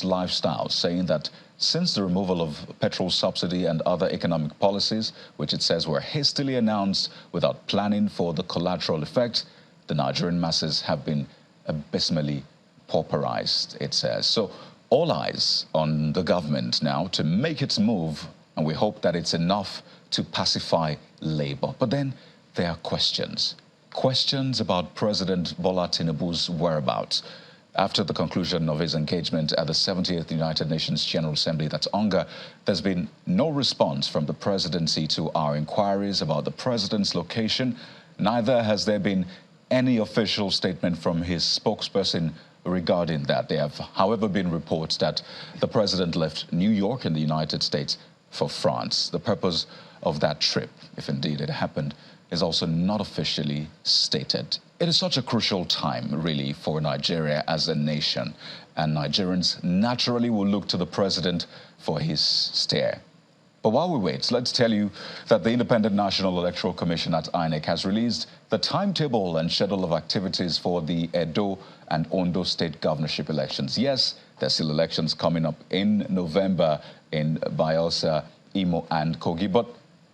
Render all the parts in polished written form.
lifestyle, saying that since the removal of petrol subsidy and other economic policies, which it says were hastily announced without planning for the collateral effect, the Nigerian masses have been abysmally pauperized, it says. So all eyes on the government now to make its move, and we hope that it's enough to pacify labor. But then there are questions about President Bola Tinubu's whereabouts. After the conclusion of his engagement at the 70th United Nations General Assembly, that's UNGA, there's been no response from the presidency to our inquiries about the president's location. Neither has there been any official statement from his spokesperson regarding that. There have, however, been reports that the president left New York in the United States for France. The purpose of that trip, if indeed it happened, is also not officially stated. It is such a crucial time, really, for Nigeria as a nation, and Nigerians naturally will look to the president for his steer. But while we wait, let's tell you that the Independent National Electoral Commission at INEC has released the timetable and schedule of activities for the Edo and Ondo state governorship elections. Yes, there's still elections coming up in November in Bayelsa, Imo, and Kogi, but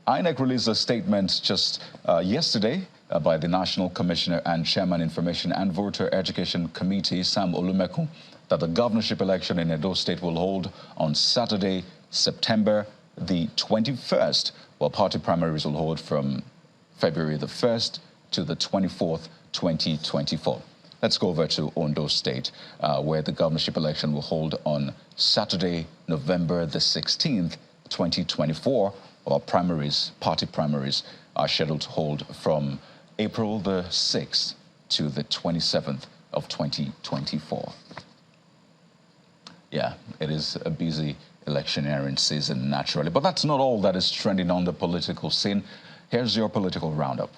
INEC released a statement just yesterday by the National Commissioner and Chairman Information and Voter Education Committee, Sam Olumekun, that the governorship election in Edo State will hold on Saturday, September the 21st, while party primaries will hold from February the 1st to the 24th, 2024. Let's go over to Ondo State, where the governorship election will hold on Saturday, November the 16th, 2024, while party primaries are scheduled to hold from April the 6th to the 27th of 2024. Yeah, it is a busy electioneering season, naturally. But that's not all that is trending on the political scene. Here's your political roundup.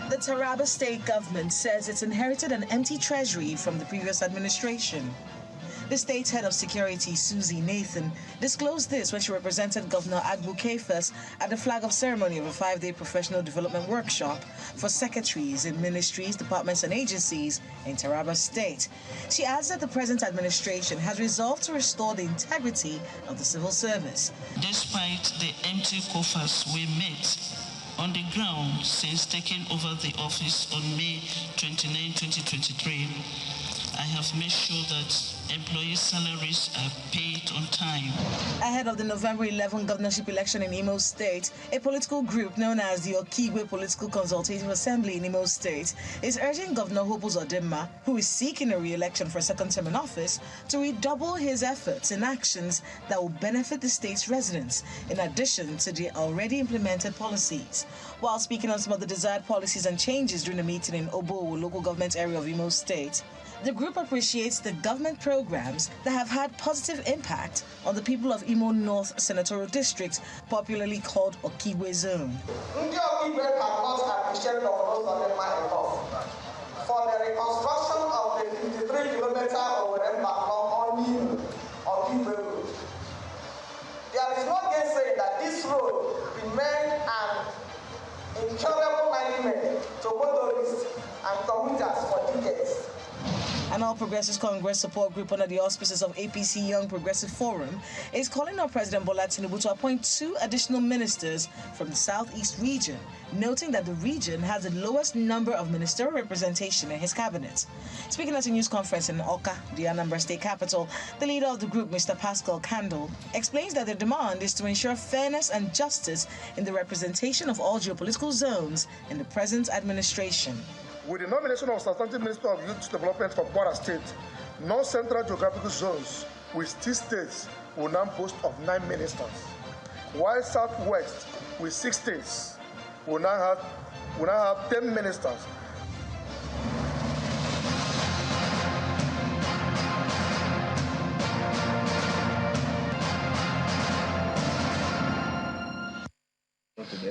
The Taraba state government says it's inherited an empty treasury from the previous administration. The state's head of security, Susie Nathan, disclosed this when she represented Governor Agbu Kefas at the flag-off ceremony of a 5-day professional development workshop for secretaries in ministries, departments, and agencies in Taraba State. She adds that the present administration has resolved to restore the integrity of the civil service. Despite the empty coffers we met on the ground since taking over the office on May 29, 2023, I have made sure that employee salaries are paid on time. Ahead of the November 11 governorship election in Imo State, a political group known as the Okigwe Political Consultative Assembly in Imo State is urging Governor Hope Uzodimma, who is seeking a re-election for a second term in office, to redouble his efforts in actions that will benefit the state's residents, in addition to the already implemented policies. While speaking on some of the desired policies and changes during a meeting in Obo, local government area of Imo State, the group appreciates the government programs that have had positive impact on the people of Imo North Senatorial District, popularly called Okigwe Zone. Okigwe cannot appreciate Governor Uzodimma enough for the reconstruction of the 53-kilometer on Okigwe Road. There is no gainsaying that this road remains an incurable nightmare to motorists and commuters for decades. An All Progressives Congress support group under the auspices of APC Young Progressive Forum is calling on President Bola Tinubu to appoint 2 additional ministers from the Southeast region, noting that the region has the lowest number of ministerial representation in his cabinet. Speaking at a news conference in Awka, the Anambra State capital, the leader of the group, Mr. Pascal Kandel, explains that their demand is to ensure fairness and justice in the representation of all geopolitical zones in the present administration. With the nomination of Substantive Minister of Youth Development for Kwara State, non-central geographical zones with 6 states will now boast of 9 ministers, while Southwest with 6 states will now have 10 ministers.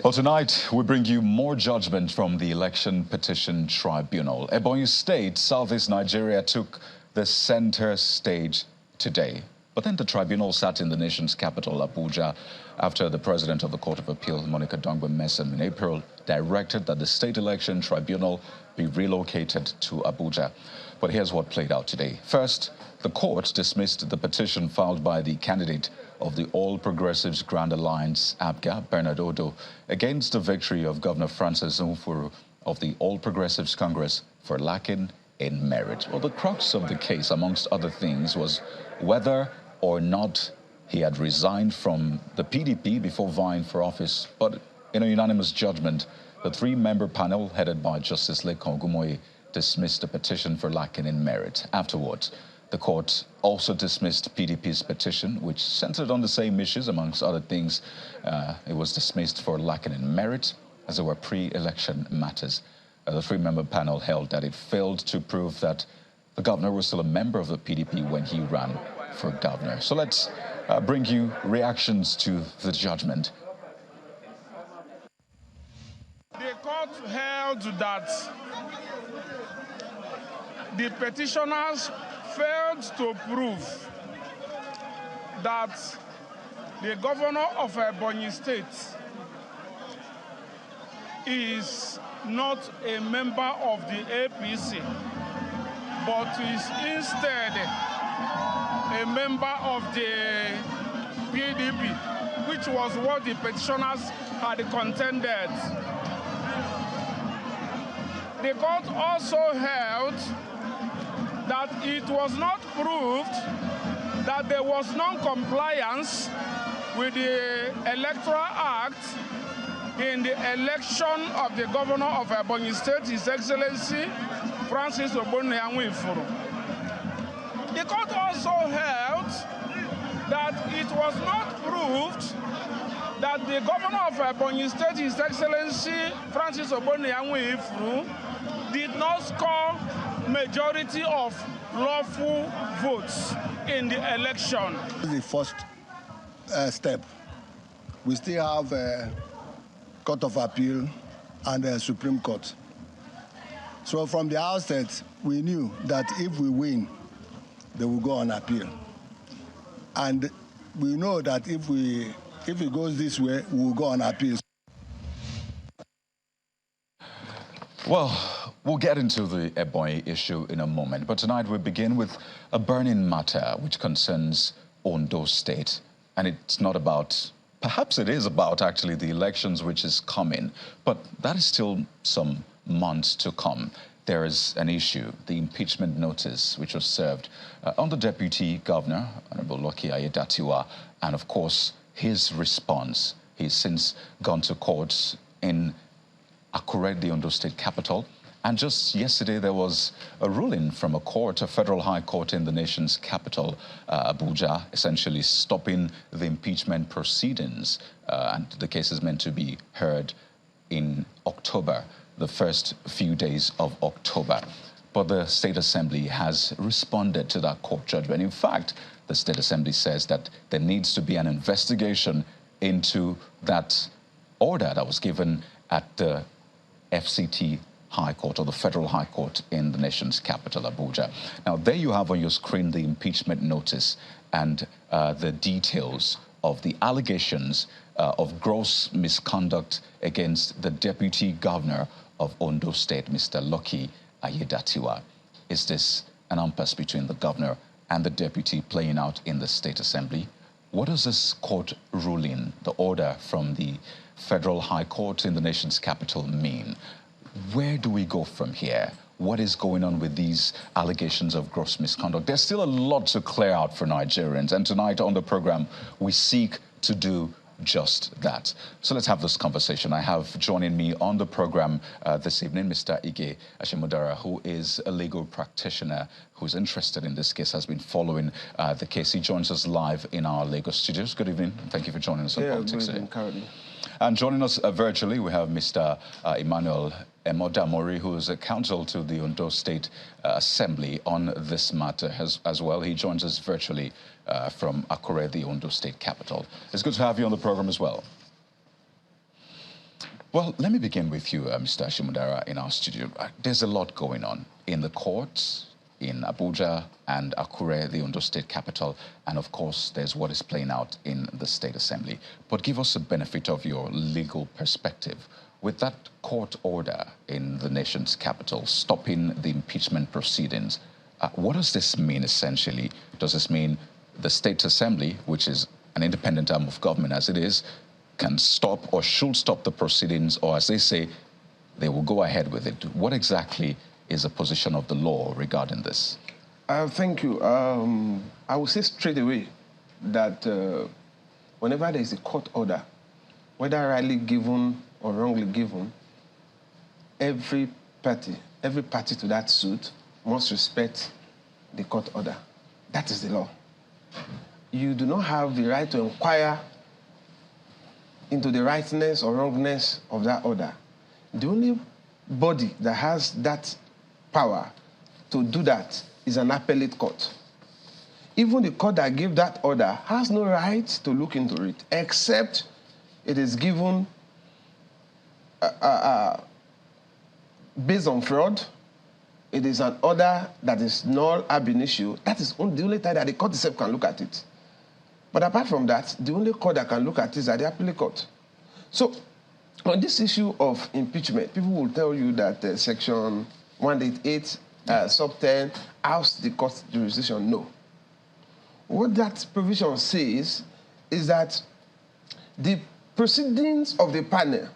Well, tonight we bring you more judgment from the Election Petition Tribunal. Ebonyi State, Southeast Nigeria, took the center stage today. But then the tribunal sat in the nation's capital, Abuja, after the president of the Court of Appeal, Monica Dongbe-Messam, in April, directed that the State Election Tribunal be relocated to Abuja. But here's what played out today. First, the court dismissed the petition filed by the candidate of the All Progressives Grand Alliance, APGA, Bernard Ondo, against the victory of Governor Francis Nwifuru of the All Progressives Congress for lacking in merit. Well, the crux of the case, amongst other things, was whether or not he had resigned from the PDP before vying for office. But in a unanimous judgment, the three-member panel headed by Justice Lekan Ogumoye dismissed the petition for lacking in merit. Afterwards, the court also dismissed PDP's petition, which centered on the same issues, amongst other things. It was dismissed for lacking in merit, as there were pre-election matters. The three-member panel held that it failed to prove that the governor was still a member of the PDP when he ran for governor. So let's bring you reactions to the judgment. The court held that the petitioners failed to prove that the governor of Ebonyi State is not a member of the APC, but is instead a member of the PDP, which was what the petitioners had contended. The court also held that it was not proved that there was non-compliance with the Electoral Act in the election of the governor of Ebonyi State, His Excellency Francis Nwifuru. The court also held that it was not proved that the governor of Ebonyi State, His Excellency Francis Nwifuru, did not score majority of lawful votes in the election. The first step. We still have Court of Appeal and the Supreme Court. So from the outset, we knew that if we win, they will go on appeal. And we know that if it goes this way, we will go on appeal. Well, we'll get into the Ebonyi issue in a moment, but tonight we begin with a burning matter which concerns Ondo State. And it's not about, perhaps it is about actually the elections which is coming, but that is still some months to come. There is an issue, the impeachment notice, which was served on the Deputy Governor, Honorable Lucky Aiyedatiwa, and of course, his response. He's since gone to court in Akure, the Ondo State capital. And just yesterday, there was a ruling from a court, a federal high court in the nation's capital, Abuja, essentially stopping the impeachment proceedings. And the case is meant to be heard in October, the first few days of October. But the State Assembly has responded to that court judgment. In fact, the State Assembly says that there needs to be an investigation into that order that was given at the FCT High Court, or the Federal High Court in the nation's capital, Abuja. Now, there you have on your screen the impeachment notice and the details of the allegations of gross misconduct against the Deputy Governor of Ondo State, Mr. Lucky Aiyedatiwa. Is this an impasse between the governor and the deputy playing out in the State Assembly? What does this court ruling, the order from the Federal High Court in the nation's capital, mean? Where do we go from here? What is going on with these allegations of gross misconduct? There's still a lot to clear out for Nigerians, and tonight on the program, we seek to do just that. So let's have this conversation. I have joining me on the program this evening, Mr. Ige Ashimudara, who is a legal practitioner who's interested in this case, has been following the case. He joins us live in our Lagos studios. Good evening. Thank you for joining us on Politics Today. And joining us virtually, we have Mr. Emmanuel Emodamori, who is a counsel to the Ondo State Assembly on this matter as well. He joins us virtually from Akure, the Ondo State capital. It's good to have you on the program as well. Well, let me begin with you, Mr. Ashimudara, in our studio. There's a lot going on in the courts, in Abuja and Akure, the Ondo State capital, and of course there's what is playing out in the State Assembly. But give us a benefit of your legal perspective. With that court order in the nation's capital stopping the impeachment proceedings, what does this mean essentially? Does this mean the State Assembly, which is an independent arm of government as it is, can stop or should stop the proceedings, or as they say, they will go ahead with it? What exactly is the position of the law regarding this? Thank you. I will say straight away that whenever there is a court order, whether rightly given or wrongly given, every party to that suit must respect the court order. That is the law. You do not have the right to inquire into the rightness or wrongness of that order. The only body that has that power to do that is an appellate court. Even the court that gave that order has no right to look into it, except it is given based on fraud. It is an order that is null ab initio. That is the only time that the court itself can look at it. But apart from that, the only court that can look at it is at the appellate court. So on this issue of impeachment, people will tell you that Section 188, sub 10, ousts the court's jurisdiction. No. What that provision says is that the proceedings of the panel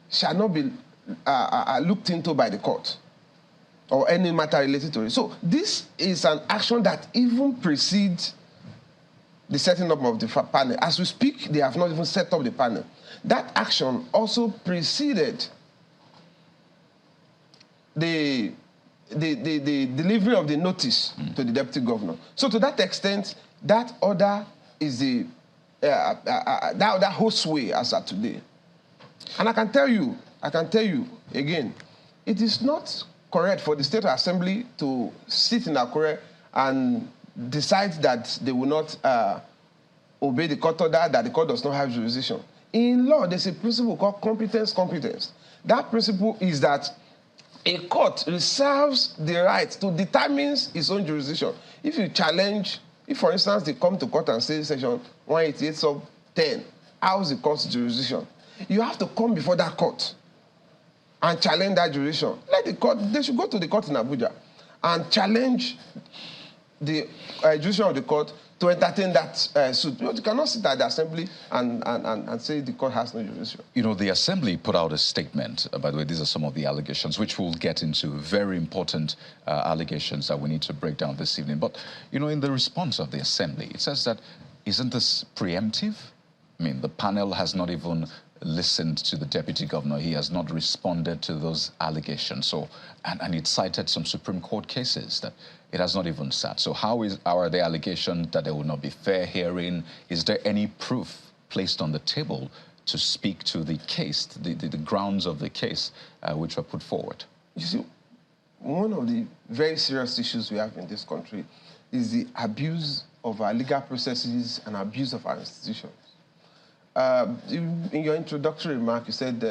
shall not be looked into by the court or any matter related to it. So this is an action that even precedes the setting up of the panel. As we speak, they have not even set up the panel. That action also preceded the delivery of the notice to the deputy governor. So to that extent, that order is that holds sway as at today. And I can tell you again, it is not correct for the State Assembly to sit in Akure and decide that they will not obey the court order, that the court does not have jurisdiction. In law, there's a principle called competence. That principle is that a court reserves the right to determine its own jurisdiction. If you challenge, if for instance they come to court and say Section 188 sub 10, how's the court's jurisdiction? You have to come before that court and challenge that jurisdiction. Let the court, they should go to the court in Abuja and challenge the jurisdiction of the court to entertain that suit. You cannot sit at the assembly and say the court has no jurisdiction. You know, the assembly put out a statement. By the way, these are some of the allegations, which we'll get into, very important allegations that we need to break down this evening. But, you know, in the response of the assembly, it says that, isn't this preemptive? I mean, the panel has not even listened to the deputy governor. He has not responded to those allegations. So, and it cited some Supreme Court cases that it has not even sat. So how are the allegations that there will not be fair hearing? Is there any proof placed on the table to speak to the case, the grounds of the case which were put forward? You see, one of the very serious issues we have in this country is the abuse of our legal processes and abuse of our institutions. In your introductory remark, you said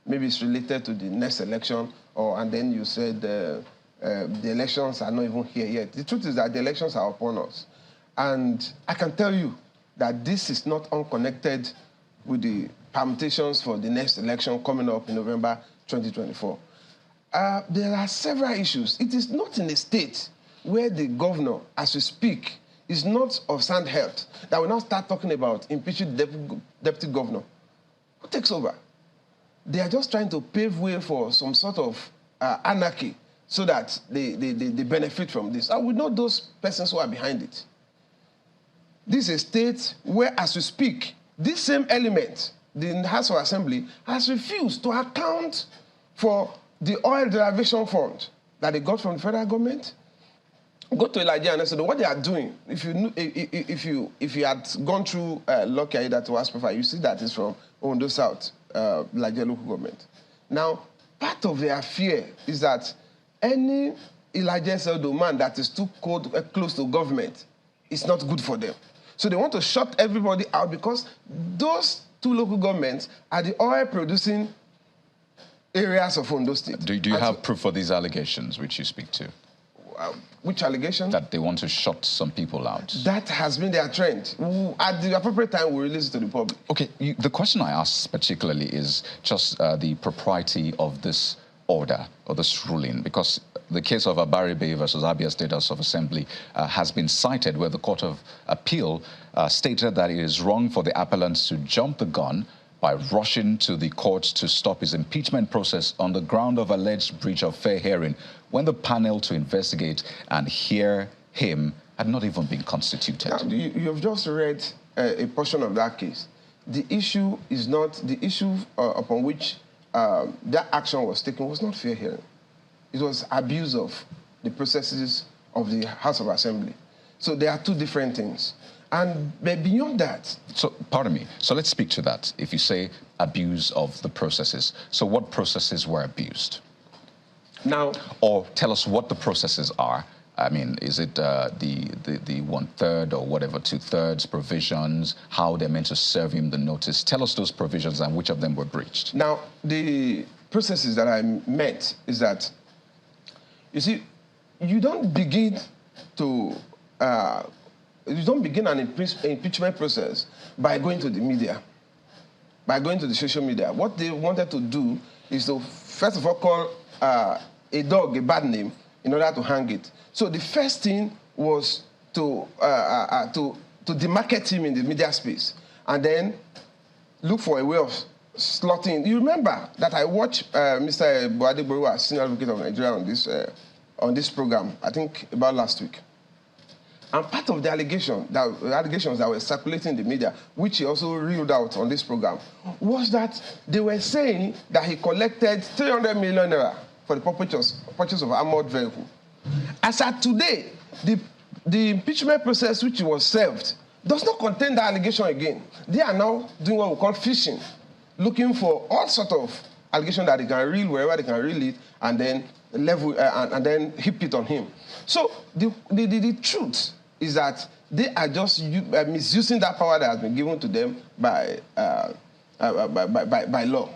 maybe it's related to the next election, and then you said the elections are not even here yet. The truth is that the elections are upon us. And I can tell you that this is not unconnected with the permutations for the next election coming up in November 2024. There are several issues. It is not in a state where the governor, as we speak, is not of sound health that will now start talking about impeaching the deputy governor. Who takes over? They are just trying to pave way for some sort of anarchy so that they benefit from this. And we know those persons who are behind it. This is a state where, as we speak, this same element, the House of Assembly, has refused to account for the oil derivation fund that they got from the federal government. Go to Elijah and I said, what they are doing, if you had gone through Lucky Aida to ask profile, you see that it's from Ondo South, Elijah local government. Now, part of their fear is that any Elijah Seldo man that is too close to government is not good for them. So they want to shut everybody out because those two local governments are the oil producing areas of Ondo State. Do you have proof for these allegations which you speak to? Which allegation? That they want to shut some people out. That has been their trend. At the appropriate time, we'll release it to the public. Okay, the question I ask particularly is just the propriety of this order or this ruling, because the case of Abaribe versus Abia State House of Assembly has been cited, where the Court of Appeal stated that it is wrong for the appellants to jump the gun by rushing to the court to stop his impeachment process on the ground of alleged breach of fair hearing, when the panel to investigate and hear him had not even been constituted. Now, you have just read a portion of that case. The issue is not, the issue upon which that action was taken was not fair hearing. It was abuse of the processes of the House of Assembly. So there are two different things. And beyond that... So, pardon me. So let's speak to that. If you say abuse of the processes, so what processes were abused? Now... Or tell us what the processes are. I mean, is it the 1/3 or whatever, 2/3 provisions, how they're meant to serve him the notice? Tell us those provisions and which of them were breached. Now, the processes that I meant is that, you see, you don't begin an impeachment process by going to the media, by going to the social media. What they wanted to do is to, first of all, call a dog a bad name in order to hang it. So the first thing was to demarcate him in the media space, and then look for a way of slotting. You remember that I watched Mr. Boade Boruwa, Senior Advocate of Nigeria, on this program, I think about last week. And part of the allegations that were circulating in the media, which he also reeled out on this program, was that they were saying that he collected 300 million naira for the purchase of armored vehicle. As at today, the impeachment process which was served does not contain that allegation again. They are now doing what we call fishing, looking for all sorts of allegations that they can reel wherever they can reel it, and then level and then heap it on him. So the truth is that they are just misusing that power that has been given to them by law.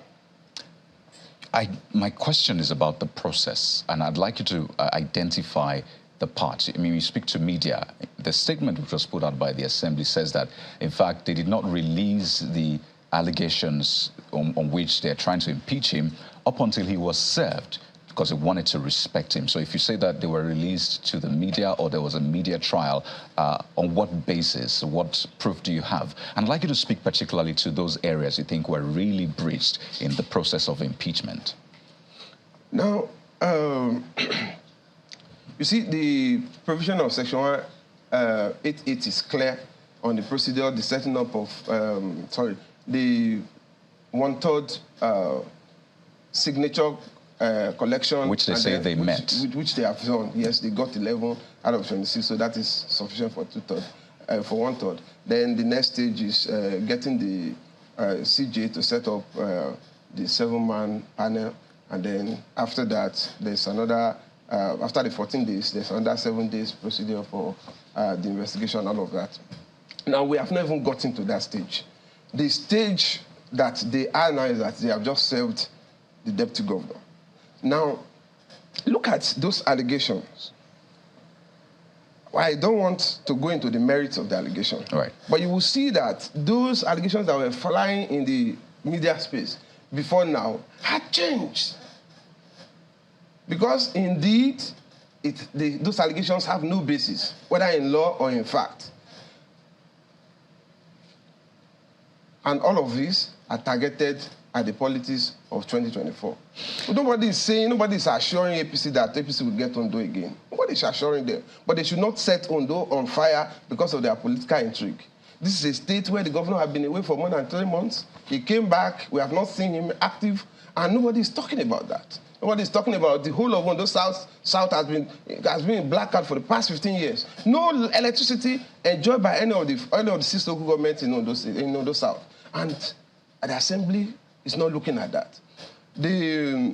My question is about the process, and I'd like you to identify the parts. I mean, you speak to media. The statement which was put out by the Assembly says that, in fact, they did not release the allegations on which they're trying to impeach him up until he was served, because they wanted to respect him. So if you say that they were released to the media or there was a media trial, on what basis, what proof do you have? And I'd like you to speak particularly to those areas you think were really breached in the process of impeachment. Now, you see, the provision of Section 188 is clear on the procedure, the setting up of, the 1/3 signature collection. Which they say they met. Which they have done. Yes, they got 11 out of 26, so that is sufficient for 2/3, for 1/3. Then the next stage is getting the CJ to set up the 7-man panel, and then after that, there's another, after the 14 days, there's another 7 days procedure for the investigation, all of that. Now, we have not even gotten to that stage. The stage that they are now is that they have just served the deputy governor. Now, look at those allegations. I don't want to go into the merits of the allegation. Right. But you will see that those allegations that were flying in the media space before now had changed. Because indeed, those allegations have no basis, whether in law or in fact. And all of these are targeted at the politics of 2024. Nobody is saying, nobody is assuring APC that APC will get Ondo again. Nobody is assuring them. But they should not set Ondo on fire because of their political intrigue. This is a state where the governor has been away for more than 3 months. He came back, we have not seen him active, and nobody is talking about that. Nobody is talking about the whole of Ondo South. South has been blackout for the past 15 years. No electricity enjoyed by any of the 6 local governments in Ondo South. And the Assembly is not looking at that. The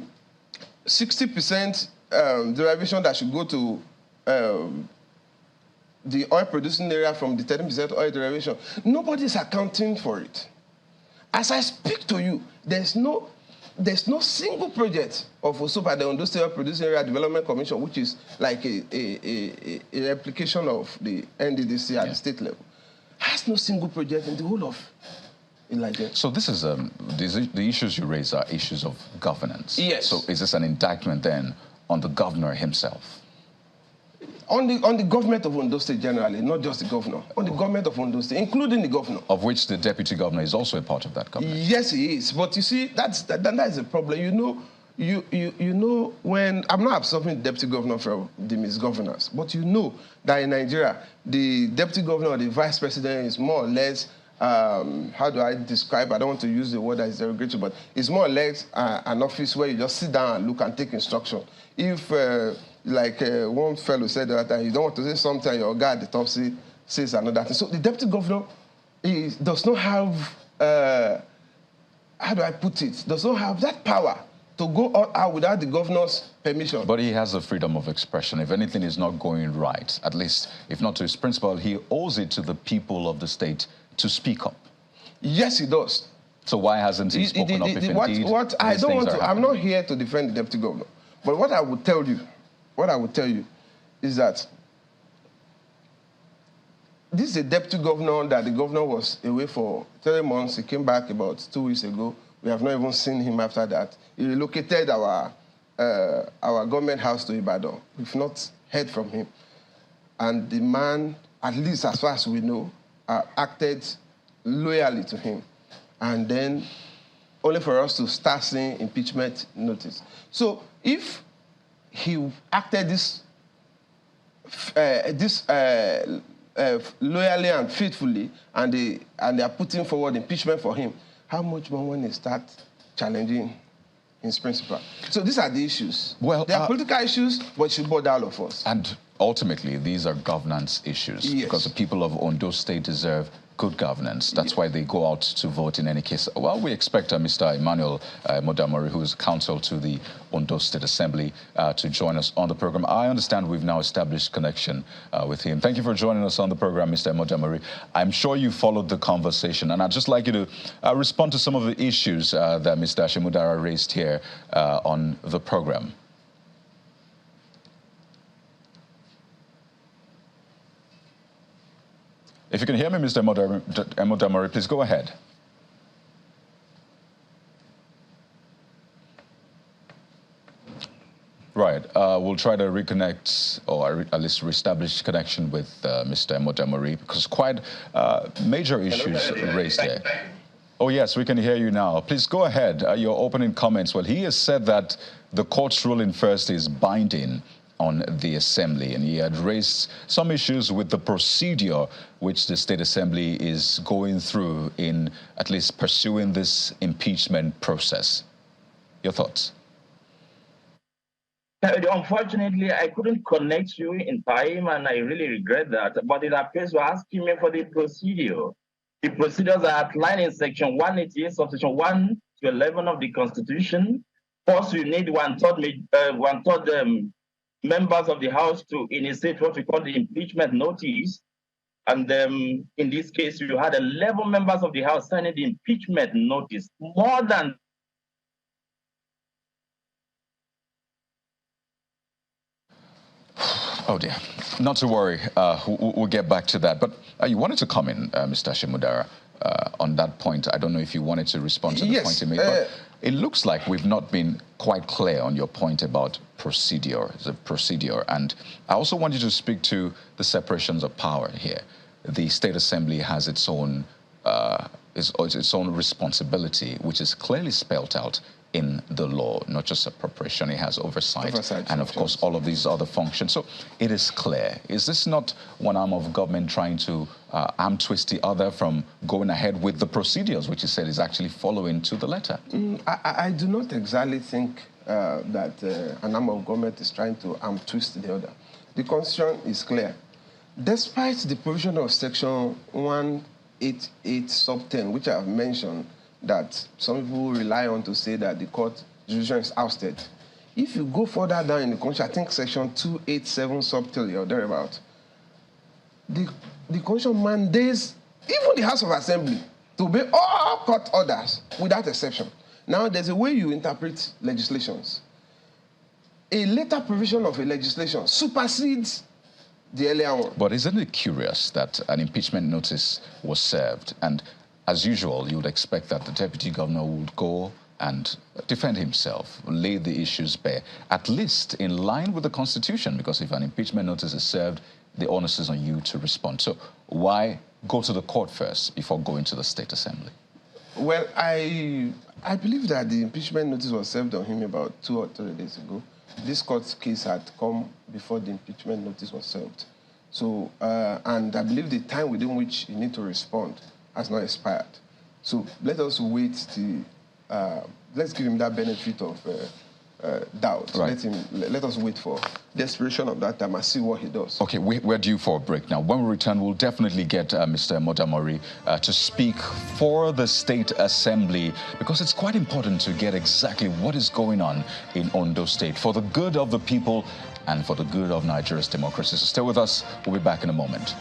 60% derivation that should go to the oil-producing area from the 30% oil derivation, nobody is accounting for it. As I speak to you, there's no there's no single project of OSOPA, the Ondo State Producing Area Development Commission, which is like a replication of the NDDC at the state level, has no single project in the whole of Elijah. So this is the issues you raise are issues of governance. Yes. So is this an indictment then on the governor himself? On the government of Ondo State generally, not just the governor. On the government of Ondo State, including the governor. Of which the deputy governor is also a part of that government. Yes, he is. But you see, that is a problem. You know when I'm not absolving the deputy governor from the misgovernance, but you know that in Nigeria, the deputy governor or the vice president is more or less. How do I describe? I don't want to use the word that is derogatory, but it's more or less an office where you just sit down and look and take instruction. If like one fellow said the other time, you don't want to say something, your guy at the top says another thing. So the deputy governor does not have, how do I put it, does not have that power to go out without the governor's permission. But he has the freedom of expression. If anything is not going right, at least, if not to his principal, he owes it to the people of the state to speak up. Yes, he does. So why hasn't he spoken up if indeed what I don't want to, I'm happening? not here to defend the deputy governor. But what I would tell you is that this is a deputy governor that the governor was away for 3 months. He came back about 2 weeks ago. We have not even seen him after that. He relocated our government house to Ibadan. We've not heard from him. And the man, at least as far as we know, acted loyally to him. And then only for us to start seeing impeachment notice. So if he acted this loyally and faithfully, and they are putting forward impeachment for him, how much more when they start challenging his principle? So these are the issues. Well, they are political issues, but it should bother all of us. And ultimately, these are governance issues. Yes. Because the people of Ondo State deserve good governance. That's why they go out to vote in any case. Well, we expect Mr. Emmanuel Modamori, who is counsel to the Ondo State Assembly, to join us on the program. I understand we've now established connection with him. Thank you for joining us on the program, Mr. Modamori. I'm sure you followed the conversation, and I'd just like you to respond to some of the issues that Mr. Ashimudara raised here on the program. If you can hear me, Mr. Modamori, please go ahead. Right. We'll try to reconnect, or at least reestablish connection with Mr. Modamori, because quite major issues raised there. Oh, yes, we can hear you now. Please go ahead. Your opening comments. Well, he has said that the court's ruling first is binding on the Assembly, and he had raised some issues with the procedure which the State Assembly is going through in at least pursuing this impeachment process. Your thoughts? Unfortunately, I couldn't connect you in time, and I really regret that, but it appears you're asking me for the procedure. The procedures are outlined in Section 188, subsection 1 to 11 of the Constitution. First, you need one-third members of the House to initiate what we call the impeachment notice. And in this case, you had 11 members of the House signing the impeachment notice. More than Oh, dear. Not to worry. We'll get back to that. But you wanted to comment, Mr. Ashimudara, on that point. I don't know if you wanted to respond to the point you made. But it looks like we've not been quite clear on your point about procedure. And I also want you to speak to the separations of power here. The State Assembly has its own responsibility, which is clearly spelled out in the law, not just appropriation. It has oversight and, of course, all of these other functions. So it is clear. Is this not one arm of government trying to arm twist the other from going ahead with the procedures, which you said is actually following to the letter? I do not exactly think that an arm of government is trying to arm twist the other. The Constitution is clear. Despite the provision of Section 188 sub 10, which I have mentioned, that some people rely on to say that the court jurisdiction is ousted. If you go further down in the Constitution, I think Section 287 sub 3 or thereabout, the Constitution mandates even the House of Assembly to obey all court orders without exception. Now, there's a way you interpret legislations. A later provision of a legislation supersedes the earlier one. But isn't it curious that an impeachment notice was served, and as usual, you would expect that the deputy governor would go and defend himself, lay the issues bare, at least in line with the Constitution, because if an impeachment notice is served, the onus is on you to respond. So why go to the court first before going to the State Assembly? Well, I believe that the impeachment notice was served on him about 2 or 3 days ago. This court case had come before the impeachment notice was served. So, and I believe the time within which he needs to respond has not expired. So let us wait let's give him that benefit of doubt. Right. Let us wait for the expiration of that time and see what he does. Okay, we're due for a break now. When we return, we'll definitely get Mr. Modamori to speak for the State Assembly, because it's quite important to get exactly what is going on in Ondo State for the good of the people and for the good of Nigeria's democracy. So stay with us. We'll be back in a moment.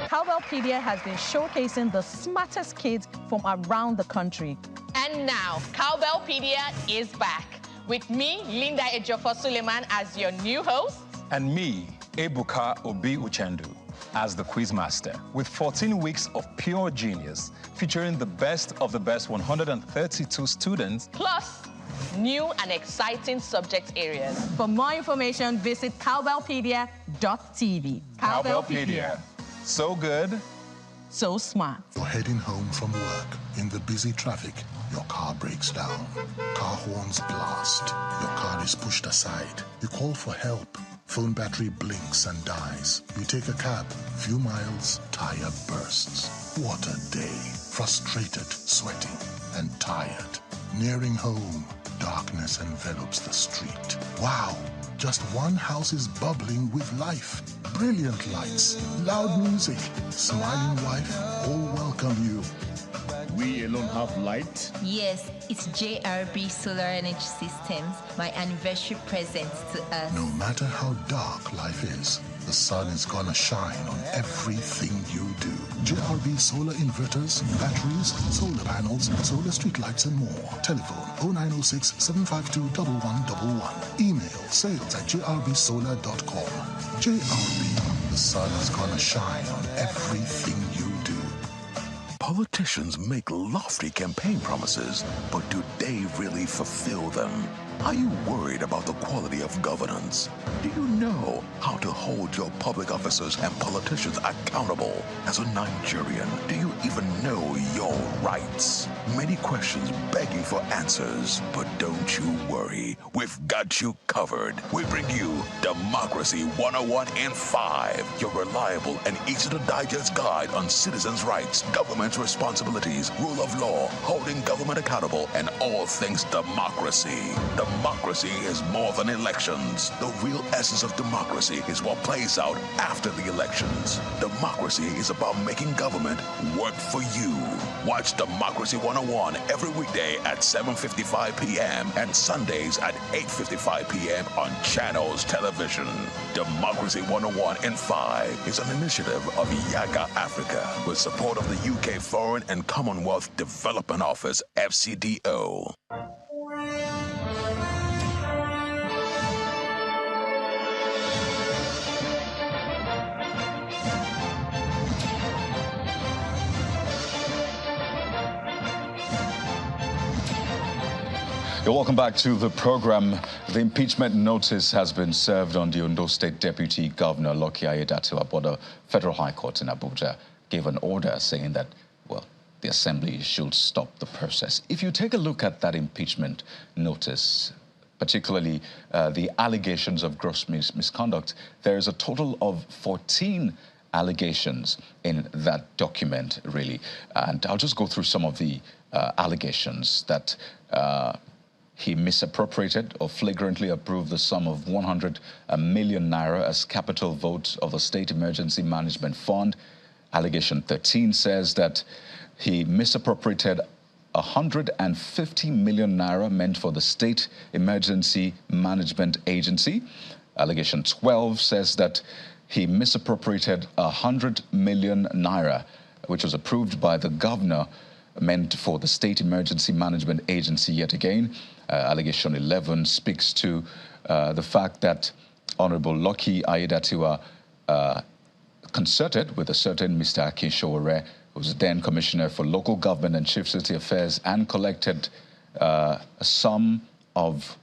Cowbellpedia has been showcasing the smartest kids from around the country. And now, Cowbellpedia is back. With me, Linda Ejiofor Suleiman, as your new host. And me, Ebuka Obi Uchendu, as the quizmaster, with 14 weeks of pure genius, featuring the best of the best 132 students. Plus, new and exciting subject areas. For more information, visit cowbellpedia.tv. Cowbellpedia. So good. So smart. You're heading home from work. In the busy traffic, your car breaks down. Car horns blast. Your car is pushed aside. You call for help. Phone battery blinks and dies. You take a cab. Few miles, tire bursts. What a day. Frustrated, sweating, and tired. Nearing home, darkness envelops the street. Wow! Just one house is bubbling with life. Brilliant lights, loud music, smiling wife, all welcome you. We alone have light? Yes, it's JRB Solar Energy Systems, my anniversary present to us. No matter how dark life is, the sun is gonna shine on everything you do. JRB solar inverters, batteries, solar panels, solar streetlights, and more. Telephone 0906 752 1111. Email sales@jrbsolar.com. JRB, the sun is gonna shine on everything you do. Politicians make lofty campaign promises, but do they really fulfill them? Are you worried about the quality of governance? Do you know how to hold your public officers and politicians accountable? As a Nigerian, do you even know your rights? Many questions begging for answers, but don't you worry. We've got you covered. We bring you Democracy 101 in 5, your reliable and easy-to-digest guide on citizens' rights, government's responsibilities, rule of law, holding government accountable, and all things democracy. Democracy is more than elections. The real essence of democracy is what plays out after the elections. Democracy is about making government work for you. Watch Democracy 101 every weekday at 7:55 p.m. and Sundays at 8:55 p.m. on Channels Television. Democracy 101 in 5 is an initiative of Yaga Africa with support of the UK Foreign and Commonwealth Development Office, FCDO. Welcome back to the program. The impeachment notice has been served on the Ondo State Deputy Governor Lucky Aiyedatiwa, but the Federal High Court in Abuja gave an order saying that, well, the Assembly should stop the process. If you take a look at that impeachment notice, particularly the allegations of gross misconduct, there is a total of 14 allegations in that document, really. And I'll just go through some of the allegations that he misappropriated or flagrantly approved the sum of 100 million naira as capital vote of the State Emergency Management Fund. Allegation 13 says that he misappropriated 150 million naira meant for the State Emergency Management Agency. Allegation 12 says that he misappropriated 100 million naira, which was approved by the governor, meant for the State Emergency Management Agency yet again. Allegation 11 speaks to the fact that Honorable Lucky Aiyedatiwa concerted with a certain Mr. Akinshowore, who was then Commissioner for Local Government and Chief City Affairs, and collected a sum of,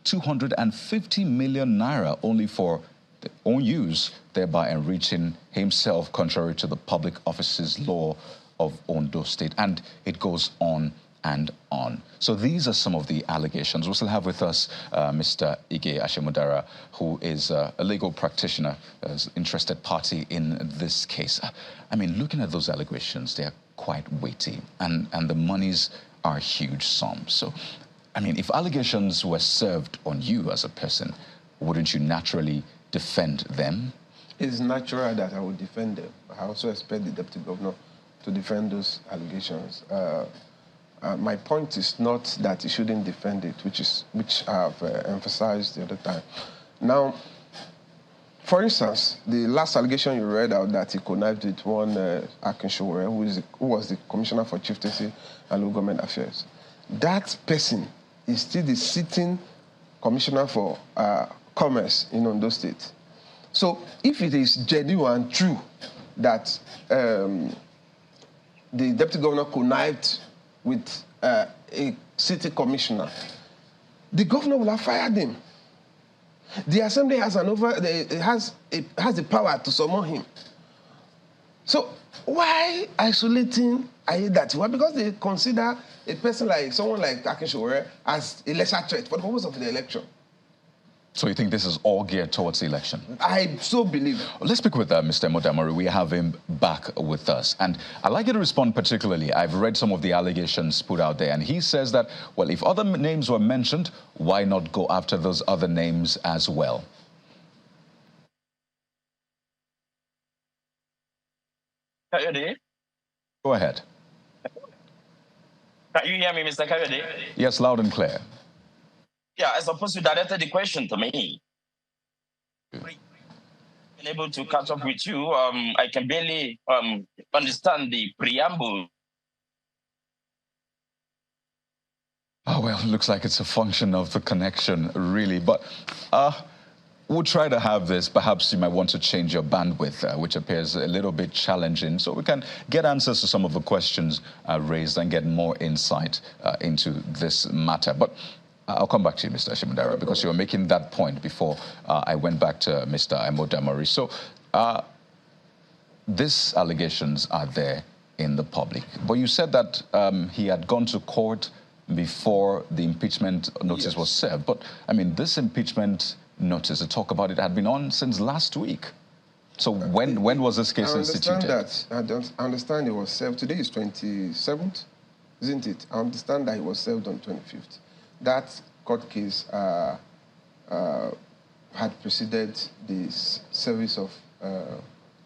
250 million naira only for their own use, thereby enriching himself contrary to the Public Offices Law of Ondo State. And it goes on and on. So these are some of the allegations. We'll still have with us Mr. Ige Ashimudara, who is a legal practitioner, an interested party in this case. I mean, looking at those allegations, they are quite weighty, and the monies are huge sums. So, I mean, if allegations were served on you as a person, wouldn't you naturally defend them? It's natural that I would defend them. I also expect the Deputy Governor to defend those allegations. My point is not that he shouldn't defend it, which I have emphasized the other time. Now, for instance, the last allegation you read out that he connived with one Akinshowore, who was the Commissioner for Chieftaincy and Local Government Affairs. That person is still the sitting Commissioner for Commerce in Ondo State. So if it is genuine and true that the Deputy Governor connived with a city commissioner, the governor will have fired him. The assembly has the power to summon him. So why isolating Aiyedatiwa? Because they consider a person like someone like Akinshowore as a lesser threat for the purpose of the election. So you think this is all geared towards the election? I so believe. Let's speak with Mr. Modamori. We have him back with us. And I'd like you to respond particularly. I've read some of the allegations put out there, and he says that, well, if other names were mentioned, why not go after those other names as well? Kayode? Go ahead. Can you hear me, Mr. Kayode? Yes, loud and clear. Yeah, I suppose you directed the question to me. Been able to catch up with you. I can barely understand the preamble. Oh, well, it looks like it's a function of the connection, really. But we'll try to have this. Perhaps you might want to change your bandwidth, which appears a little bit challenging, so we can get answers to some of the questions raised and get more insight into this matter. But I'll come back to you, Mr. Ashimudara, because you were making that point before I went back to Mr. Modamori. So these allegations are there in the public. But you said that he had gone to court before the impeachment notice was served. But, I mean, this impeachment notice, the talk about it, had been on since last week. So when was this case instituted? I understand it was served. Today is 27th, isn't it? I understand that it was served on 25th. That court case had preceded the service of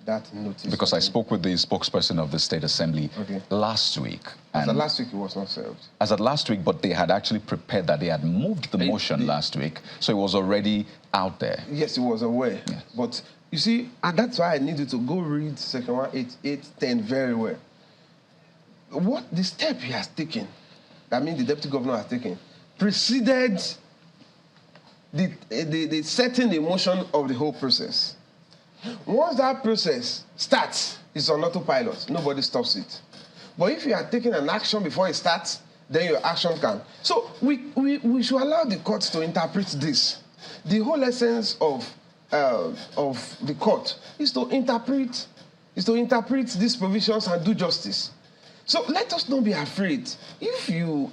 that notice. Because I spoke with the spokesperson of the State Assembly last week. As of last week, it was not served. As of last week, but they had actually prepared that. They had moved the motion last week, so it was already out there. Yes, it was aware. Yes. But you see, and that's why I needed to go read Section 188.10 very well. What the step he has taken, that means the Deputy Governor has taken, preceded the setting the motion of the whole process. Once that process starts, it's on autopilot. Nobody stops it. But if you are taking an action before it starts, then your action can. So we should allow the courts to interpret this. The whole essence of the court is to interpret these provisions and do justice. So let us not be afraid. If you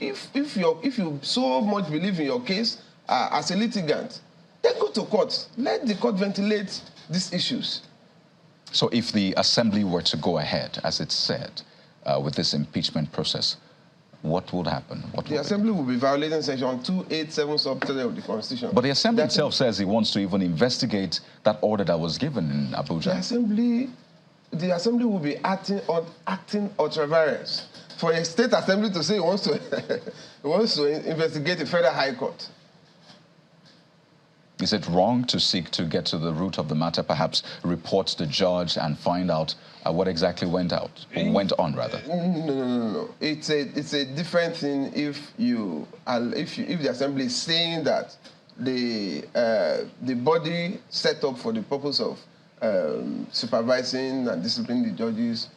so much believe in your case as a litigant, then go to court. Let the court ventilate these issues. So if the assembly were to go ahead, as it said, with this impeachment process, what would happen? The assembly will be violating Section 287 sub 3 of the Constitution. But the assembly itself says it wants to even investigate that order that was given in Abuja. The assembly will be acting ultra variance. For a state assembly to say it wants to investigate a federal high court. Is it wrong to seek to get to the root of the matter, perhaps report the judge and find out what exactly went on, rather? No. It's a different thing if the assembly is saying that the body set up for the purpose of supervising and disciplining the judges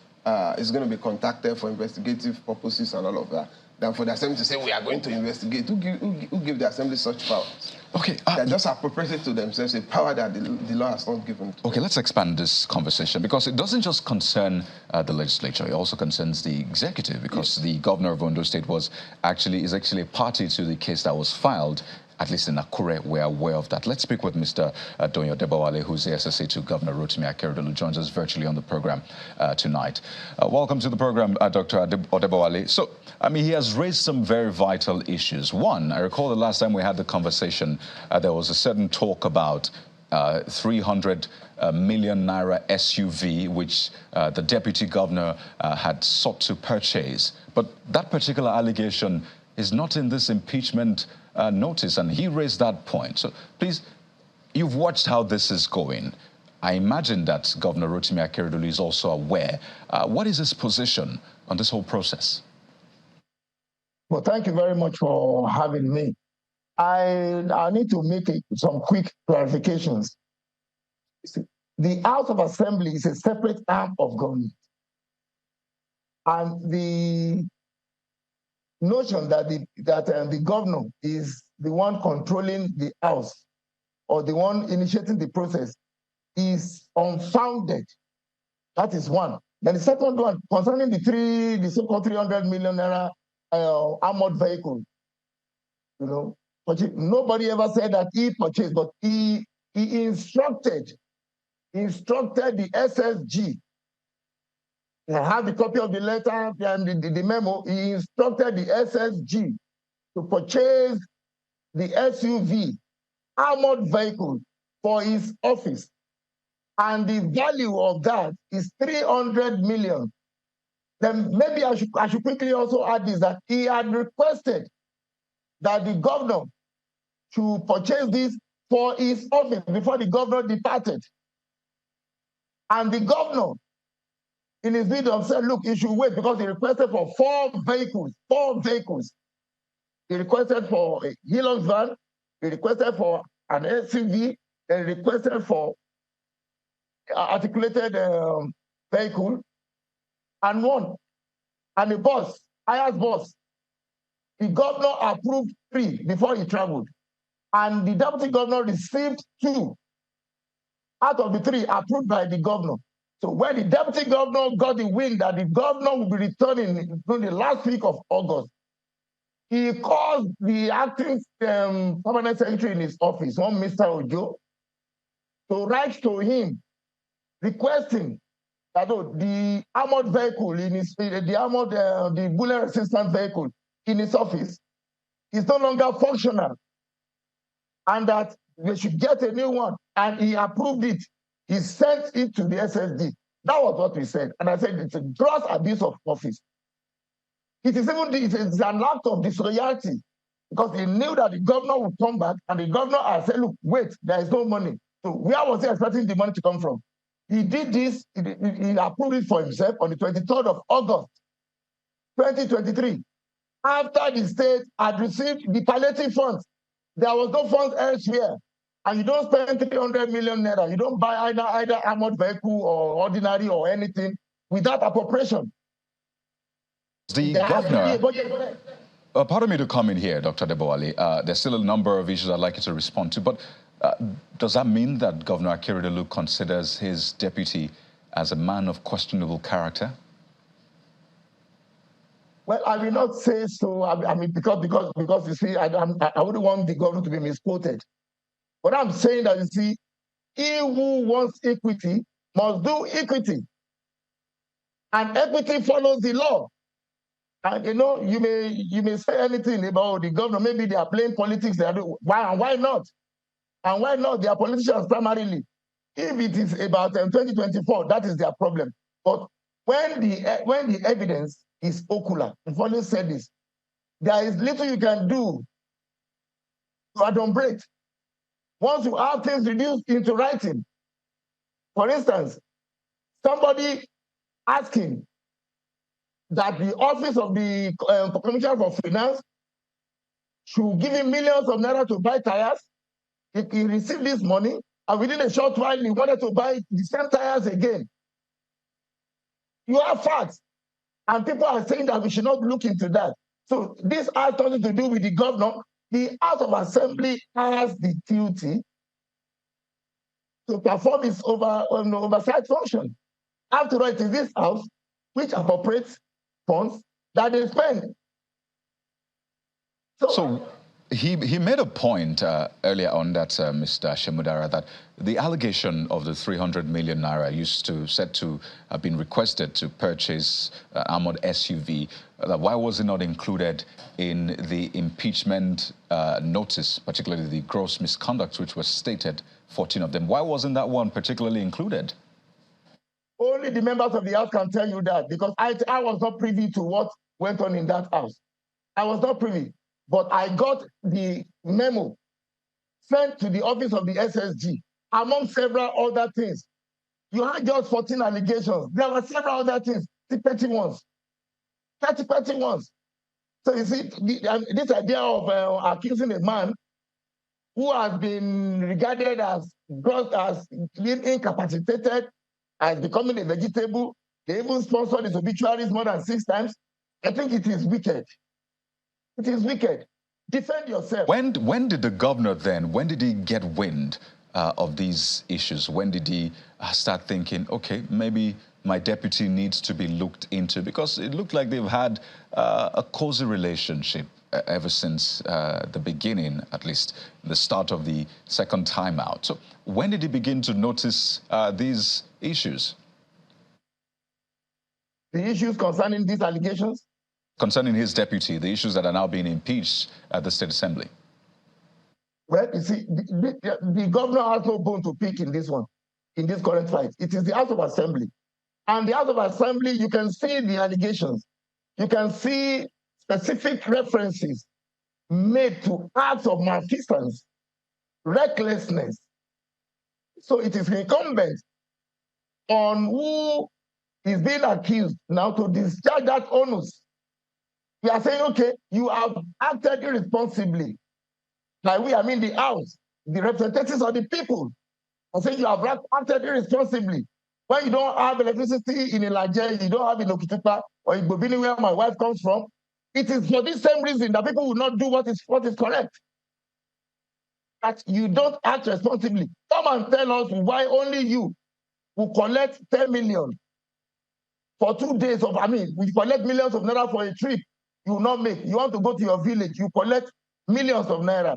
is going to be contacted for investigative purposes and all of that, than for the assembly to say we are going to investigate. Who give the assembly such powers? Okay, they're just appropriated to themselves a power that the law has not given to them. Let's expand this conversation, because it doesn't just concern the legislature; it also concerns the executive, because the governor of Ondo State is actually a party to the case that was filed. At least in Akure, we're aware of that. Let's speak with Mr. Donyo Odebowale, who's the SSA to Governor Rotimi Akeredolu, joins us virtually on the program tonight. Welcome to the program, Dr. Odebowale. So, he has raised some very vital issues. One, I recall the last time we had the conversation, there was a certain talk about 300 million naira SUV, which the deputy governor had sought to purchase. But that particular allegation is not in this impeachment notice, and he raised that point. So please, you've watched how this is going. I imagine that Governor Rotimi Akeredolu is also aware. What is his position on this whole process? Well, thank you very much for having me. I need to make some quick clarifications. The House of Assembly is a separate arm of government. And the notion that the governor is the one controlling the House or the one initiating the process is unfounded. That is one. Then the second one, concerning the so-called 300 million naira armored vehicle, nobody ever said that he purchased, but he instructed the SSG. I have the copy of the letter and the memo. He instructed the SSG to purchase the SUV armored vehicle for his office. And the value of that is 300 million. Then maybe I should quickly also add this, that he had requested that the governor should purchase this for his office before the governor departed. And the governor, in his video, said, look, you should wait, because he requested for 4 vehicles. He requested for a Hilux van, he requested for an SUV, and he requested for articulated vehicle, and a bus, hired bus. The governor approved 3 before he traveled, and the deputy governor received 2 out of the 3 approved by the governor. So when the deputy governor got the wind that the governor will be returning during the last week of August, he called the acting permanent secretary in his office, one Mr. Ojo, to write to him requesting that the armored vehicle the bullet resistant vehicle in his office is no longer functional, and that they should get a new one. And he approved it. He sent it to the SSD. That was what we said. And I said it's a gross abuse of office. It is an act of disloyalty, because he knew that the governor would come back, and the governor had said, look, wait, there is no money. So where was he expecting the money to come from? He did this, he approved it for himself on the 23rd of August, 2023. After the state had received the palliative funds, there was no funds elsewhere. And you don't spend 300 million naira. You don't buy either armored vehicle or ordinary or anything without appropriation. The governor, pardon me to come in here, Dr. Odebowale. There's still a number of issues I'd like you to respond to, but does that mean that Governor Akeredolu considers his deputy as a man of questionable character? Well, I will not say so. I mean, because you see, I wouldn't want the governor to be misquoted. But I'm saying that, you see, he who wants equity must do equity. And equity follows the law. And you may say anything about the governor. Maybe they are playing politics. Why not? And why not? They are politicians primarily. If it is about 2024, that is their problem. But when the evidence is ocular, I've always said this, there is little you can do to adumbrate Once you have things reduced into writing, for instance, somebody asking that the office of the Commissioner for Finance should give him millions of naira to buy tires. He received this money, and within a short while, he wanted to buy the same tires again. You have facts, and people are saying that we should not look into that. So this has nothing to do with the governor. The House of Assembly has the duty to perform its oversight function. After all, it is this House which appropriates funds that they spend. So he made a point earlier on that, Mr. Shemudara, that the allegation of the 300 million naira said to have been requested to purchase armored SUV, why was it not included in the impeachment notice, particularly the gross misconduct, which was stated, 14 of them? Why wasn't that one particularly included? Only the members of the House can tell you that, because I was not privy to what went on in that House. I was not privy. But I got the memo sent to the office of the SSG, among several other things. You had just 14 allegations. There were several other things, petty ones. Petty ones. So you see, this idea of accusing a man who has been regarded as incapacitated, as becoming a vegetable, they even sponsored his obituaries more than 6 times. I think it is wicked. It is wicked. Defend yourself. When did the governor then, when did he get wind of these issues? When did he start thinking, okay, maybe my deputy needs to be looked into? Because it looked like they've had a cozy relationship ever since the beginning, at least the start of the second time out. So when did he begin to notice these issues? The issues concerning these allegations? Concerning his deputy, the issues that are now being impeached at the State Assembly. Well, you see, the governor has no bone to pick in this one, in this current fight. It is the House of Assembly. And the House of Assembly, you can see the allegations. You can see specific references made to acts of malfeasance, recklessness. So it is incumbent on who is being accused now to discharge that onus. We are saying, okay, you have acted irresponsibly. Like I mean the House, the representatives of the people. I say you have acted irresponsibly. When you don't have electricity in Ilaje, you don't have in Okitipa or in Bobini, where my wife comes from, it is for this same reason that people will not do what is correct. That you don't act responsibly. Come and tell us why only you will collect 10 million for 2 days of, we collect millions of naira for a trip. You will not make. You want to go to your village, you collect millions of naira.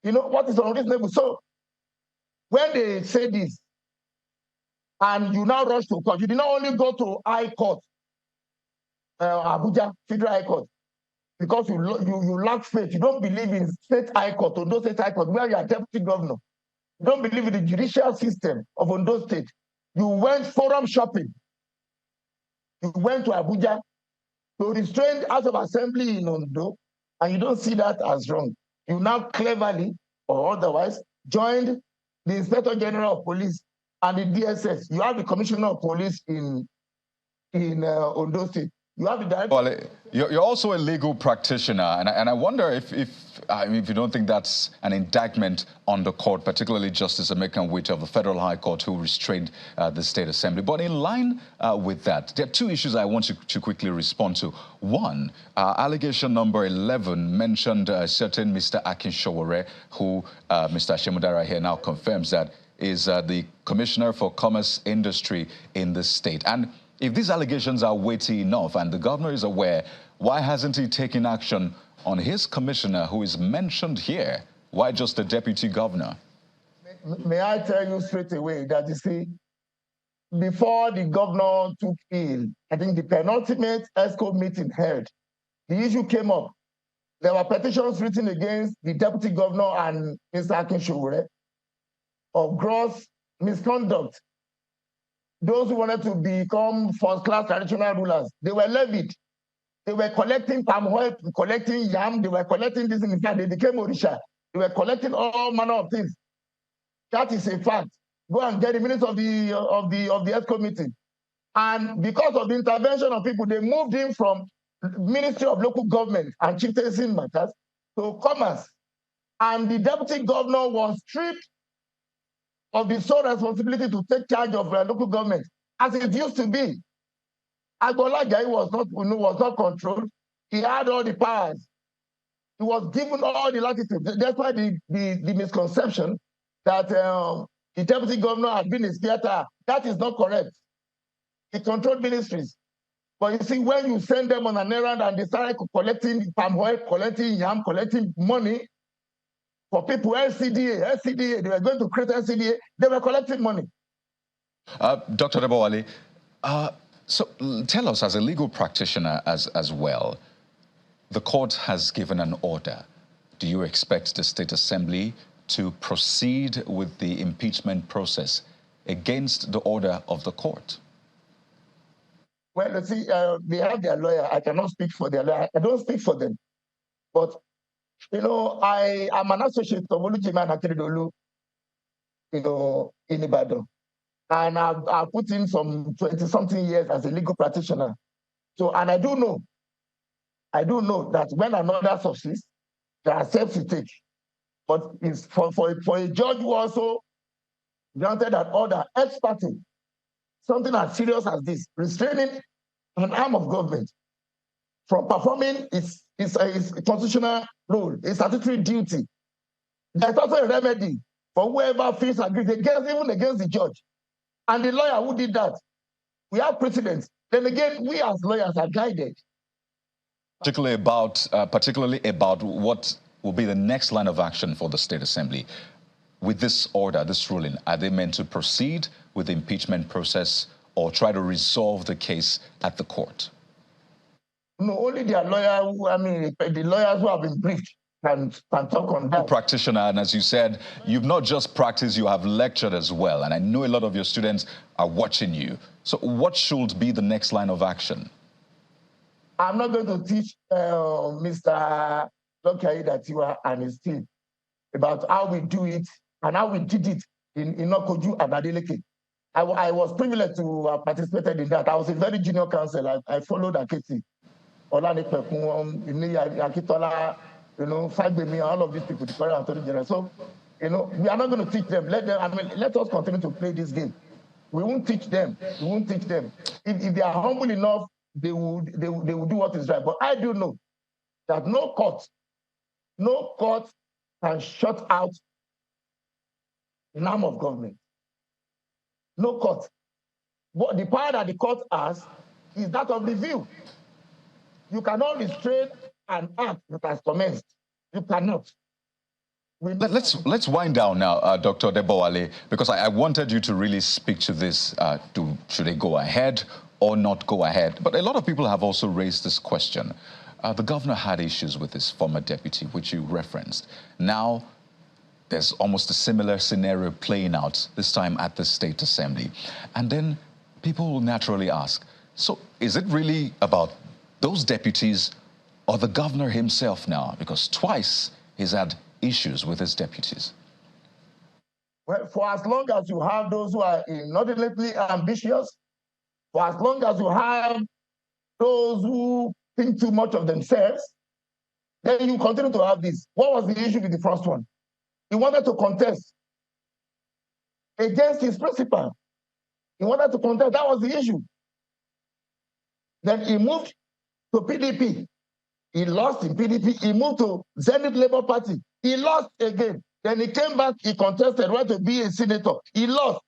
You know what is unreasonable? So when they say this, and you now rush to court, you did not only go to High Court, Abuja, Federal High Court, because you lack faith. You don't believe in State High Court, Ondo State High Court, where you are deputy governor. You don't believe in the judicial system of Ondo State. You went forum shopping. You went to Abuja to restrain the House of Assembly in Ondo, and you don't see that as wrong. You now cleverly or otherwise joined the Inspector General of Police and the DSS. You have the Commissioner of Police in Ondo State. You have the director. Well, you're also a legal practitioner, and I wonder if you don't think that's an indictment on the court, particularly Justice Emeka Nwite of the Federal High Court, who restrained the State Assembly. But in line with that, there are 2 issues I want you to quickly respond to. One, allegation number 11 mentioned a certain Mr. Akinshowore, who Mr. Shemudara here now confirms that is the Commissioner for Commerce Industry in the state. And if these allegations are weighty enough and the governor is aware, why hasn't he taken action on his commissioner who is mentioned here? Why just the deputy governor? May I tell you straight away that, you see, before the governor took ill, I think the penultimate ESCO meeting held, the issue came up. There were petitions written against the deputy governor and Mr. Akinshowore of gross misconduct. Those who wanted to become first-class traditional rulers, they were levied. They were collecting palm oil, collecting yam, they were collecting this. In fact, they became Orisha. They were collecting all manner of things. That is a fact. Go and get the minutes of the health committee. And because of the intervention of people, they moved him from Ministry of Local Government and Chieftaincy Matters to Commerce. And the deputy governor was stripped of the sole responsibility to take charge of local government, as it used to be. Agbola Ajayi was not controlled. He had all the powers. He was given all the latitude. That's why the misconception that the deputy governor had been his theater, that is not correct. He controlled ministries. But you see, when you send them on an errand and they started collecting palm oil, collecting yam, collecting money for people, LCDA, they were going to create LCDA, they were collecting money. Dr. Debowale, so tell us, as a legal practitioner as well, the court has given an order. Do you expect the State Assembly to proceed with the impeachment process against the order of the court? Well, you see, they have their lawyer. I cannot speak for their lawyer. I don't speak for them. But, you know, I am an associate of Olujiman Akeredolu, you know, in Ibadan. And I've put in some 20-something years as a legal practitioner. So, and I do know that when an order succeeds, there are steps to take. But it's for a judge who also granted an order ex parte, something as serious as this, restraining an arm of government from performing its constitutional role, its statutory duty. There's also a remedy for whoever feels aggrieved even against the judge. And the lawyer who did that, we have precedents. Then again, we as lawyers are guided. Particularly about what will be the next line of action for the State Assembly. With this order, this ruling, are they meant to proceed with the impeachment process or try to resolve the case at the court? No, only their lawyer, the lawyers who have been briefed can talk on that. Practitioner, and as you said, you've not just practiced, you have lectured as well. And I know a lot of your students are watching you. So what should be the next line of action? I'm not going to teach Mr. Lokai Datiwa and his team about how we do it and how we did it in Nokoju and Adeleke. I was privileged to have participated in that. I was a very junior counsel. I followed Aketi, Olanipekun, Akitola, Fagbemi, all of these people, the current attorney general. So, we are not going to teach them. Let us continue to play this game. We won't teach them. If they are humble enough, they will do what is right. But I do know that no court can shut out an arm of government. No court. But the power that the court has is that of review. You cannot restrain an act that has commenced. You cannot. Let's wind down now, Dr. Debowale, because I wanted you to really speak to this. Should they go ahead or not go ahead? But a lot of people have also raised this question. The governor had issues with his former deputy, which you referenced. Now, there's almost a similar scenario playing out, this time at the State Assembly. And then people will naturally ask, so is it really about those deputies or the governor himself now? Because twice he's had issues with his deputies. Well, for as long as you have those who are inordinately ambitious, for as long as you have those who think too much of themselves, then you continue to have this. What was the issue with the first one? He wanted to contest against his principal. He wanted to contest. That was the issue. Then he moved to PDP. He lost in PDP. He moved to Zenith Labour Party. He lost again. Then he came back. He contested, wanted to be a senator. He lost.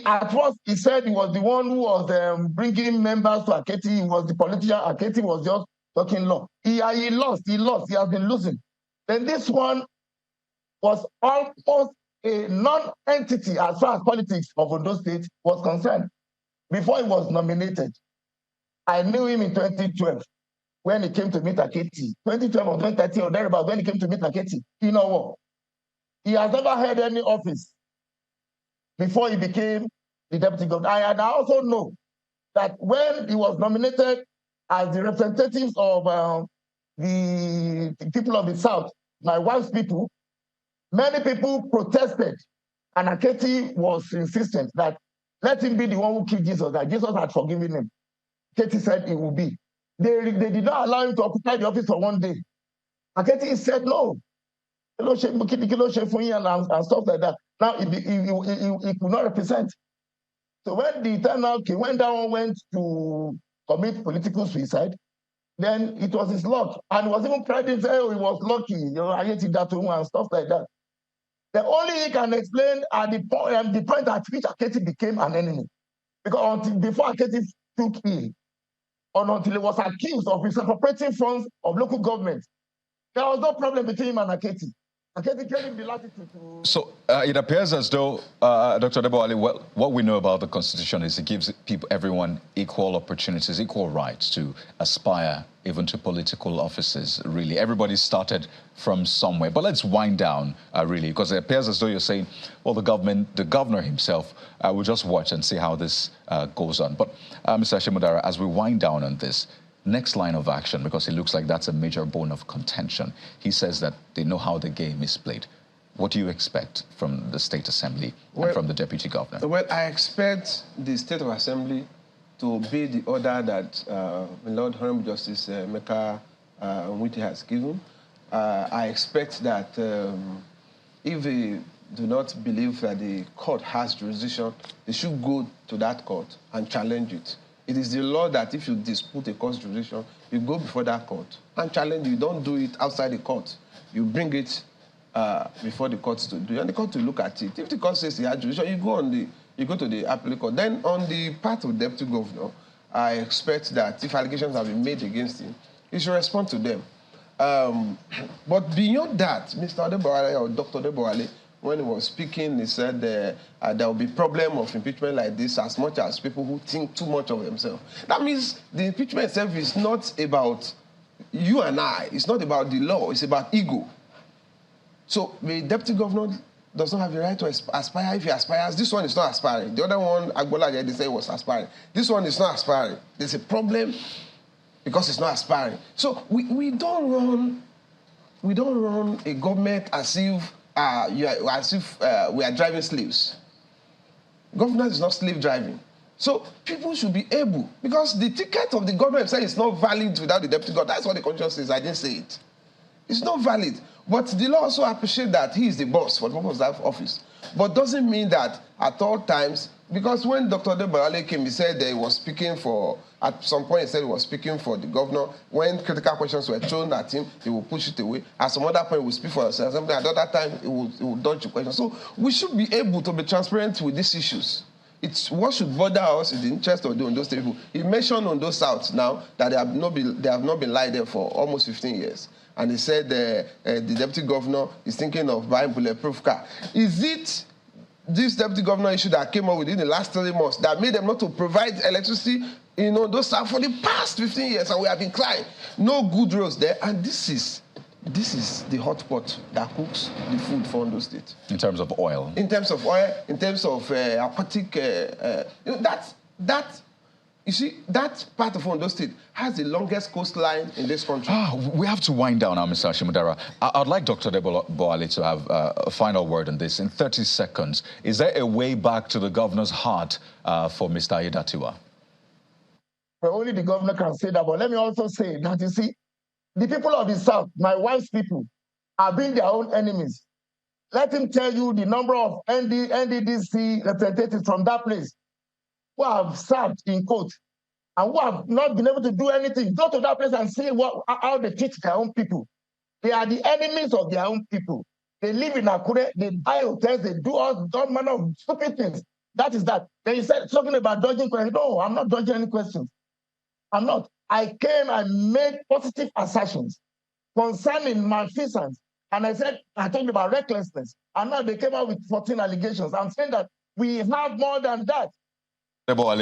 At first, he said he was the one who was bringing members to Aketi. He was the politician. Aketi was just talking law. He lost. He has been losing. Then this one was almost a non-entity as far as politics of Ondo State was concerned before he was nominated. I knew him in 2012 when he came to meet Aketi. 2012 or 2013 or thereabouts when he came to meet Aketi. You know what? He has never held any office before he became the deputy governor. And I also know that when he was nominated as the representatives of the people of the South, my wife's people, Many people protested, and Aketi was insistent that let him be the one who killed Jesus, that Jesus had forgiven him. Aketi said it would be. They did not allow him to occupy the office for one day. Aketi said no. And stuff like that. Now he could not represent. So when the turnout came, when that one went to commit political suicide, then it was his luck. And he was even proud and say, oh, he was lucky, I hate that one and stuff like that. The only he can explain at the point at which Aketi became an enemy. Because before Aketi took ill, or until he was accused of misappropriating funds of local government, there was no problem between him and Aketi. Aketi gave him the latitude to... So it appears as though, Dr. Adebowale, what we know about the Constitution is it gives everyone equal opportunities, equal rights to aspire even to political offices, really. Everybody started from somewhere. But let's wind down, really, because it appears as though you're saying, well, the governor himself will just watch and see how this goes on. But, Mr. Ashimudara, as we wind down on this, next line of action, because it looks like that's a major bone of contention. He says that they know how the game is played. What do you expect from the State Assembly and from the Deputy Governor? Well, I expect the State of Assembly to obey the order that Lord Honorable Justice Meka Nwite has given. I expect that if they do not believe that the court has jurisdiction, they should go to that court and challenge it. It is the law that if you dispute a court's jurisdiction, you go before that court and challenge it. You don't do it outside the court. You bring it before the court to do it, and the court will look at it. If the court says he has jurisdiction, you go to the appellate court. Then on the part of the deputy governor, I expect that if allegations have been made against him, he should respond to them. But beyond that, Mr. Adebowale or Dr. Adebowale, when he was speaking, he said there will be problem of impeachment like this as much as people who think too much of themselves. That means the impeachment itself is not about you and I. It's not about the law. It's about ego. So the deputy governor does not have the right to aspire. If he aspires, this one is not aspiring. The other one, Agbola, they say was aspiring. This one is not aspiring. There's a problem because it's not aspiring. So we don't run a government as if we are driving slaves. Governance is not slave driving. So people should be able, because the ticket of the government says it's not valid without the deputy governor. That's what the constitution says. I didn't say it. It's not valid. But the law also appreciates that he is the boss for the purpose of that office. But doesn't mean that at all times, because when Dr. Adebowale came, he said that he was speaking for, at some point he said he was speaking for the governor. When critical questions were thrown at him, he will push it away. At some other point, he will speak for himself. At other time, he will dodge the question. So we should be able to be transparent with these issues. It's what should bother us in the interest of the Ondo State people. He mentioned Ondo South now that they have not been lied there for almost 15 years. And he said the deputy governor is thinking of buying bulletproof car. Is it this deputy governor issue that came up within the last 3 months that made them not to provide electricity in Ondo South for the past 15 years? And we have been crying. No good roads there. And this is the hot pot that cooks the food for Ondo State. In terms of oil? In terms of oil, in terms of aquatic, you see, that part of Ondo State has the longest coastline in this country. We have to wind down now, Mr. Ashimudara. I'd like Dr. Adebowale to have a final word on this in 30 seconds. Is there a way back to the governor's heart for Mr. Aiyedatiwa? Well, only the governor can say that, but let me also say that, you see, the people of the South, my wife's people, have been their own enemies. Let him tell you the number of NDDC representatives from that place who have served in court and who have not been able to do anything. Go to that place and see how they treat their own people. They are the enemies of their own people. They live in Akure, they buy hotels, they do all manner of stupid things. That is that. Then you said talking about dodging questions. No, I'm not dodging any questions. I'm not. I came and made positive assertions concerning malfeasance. And I talked about recklessness. And now they came out with 14 allegations. I'm saying that we have more than that.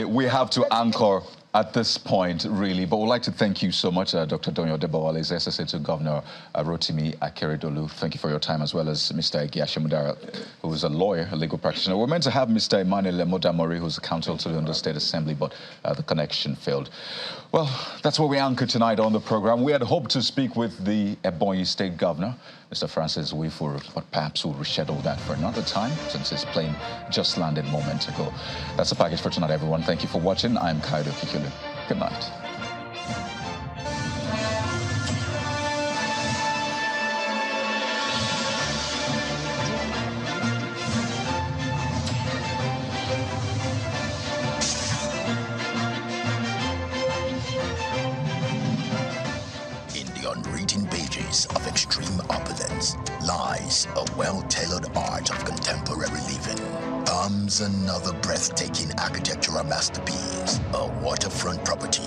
We have to anchor at this point, really. But we'd like to thank you so much, Dr. Donyo Debowale, SSA to Governor Rotimi Akeredolu. Thank you for your time, as well as Mr. Egiashi Mudara, who is a lawyer, a legal practitioner. We're meant to have Mr. Emmanuel Modamori, who's a counsel to the Ondo State Assembly, but the connection failed. Well, that's where we anchor tonight on the program. We had hoped to speak with the Ebonyi State Governor, Mr. Francis Wifuru, but perhaps we'll reschedule that for another time, since his plane just landed a moment ago. That's the package for tonight, everyone. Thank you for watching. I'm Kaido Kikulu. Good night. Of extreme opulence lies a well-tailored art of contemporary living. Comes another breathtaking architectural masterpiece, a waterfront property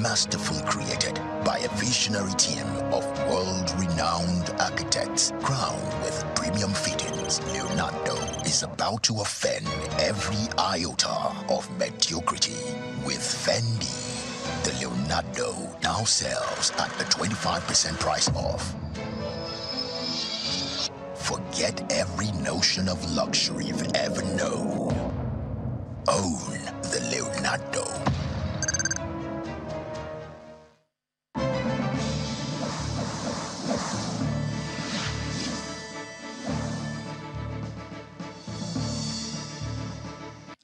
masterfully created by a visionary team of world-renowned architects crowned with premium fittings. Leonardo is about to offend every iota of mediocrity with Fendi. The Leonardo now sells at a 25% price off. Forget every notion of luxury you've ever known. Own the Leonardo.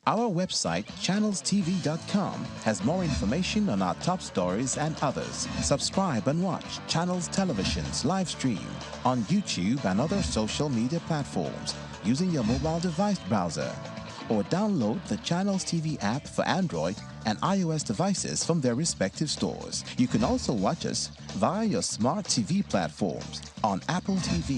Our website, channelstv.com, has more information on our top stories and others. Subscribe and watch Channels Television's live stream on YouTube and other social media platforms using your mobile device browser. Or download the Channels TV app for Android and iOS devices from their respective stores. You can also watch us via your smart TV platforms on Apple TV.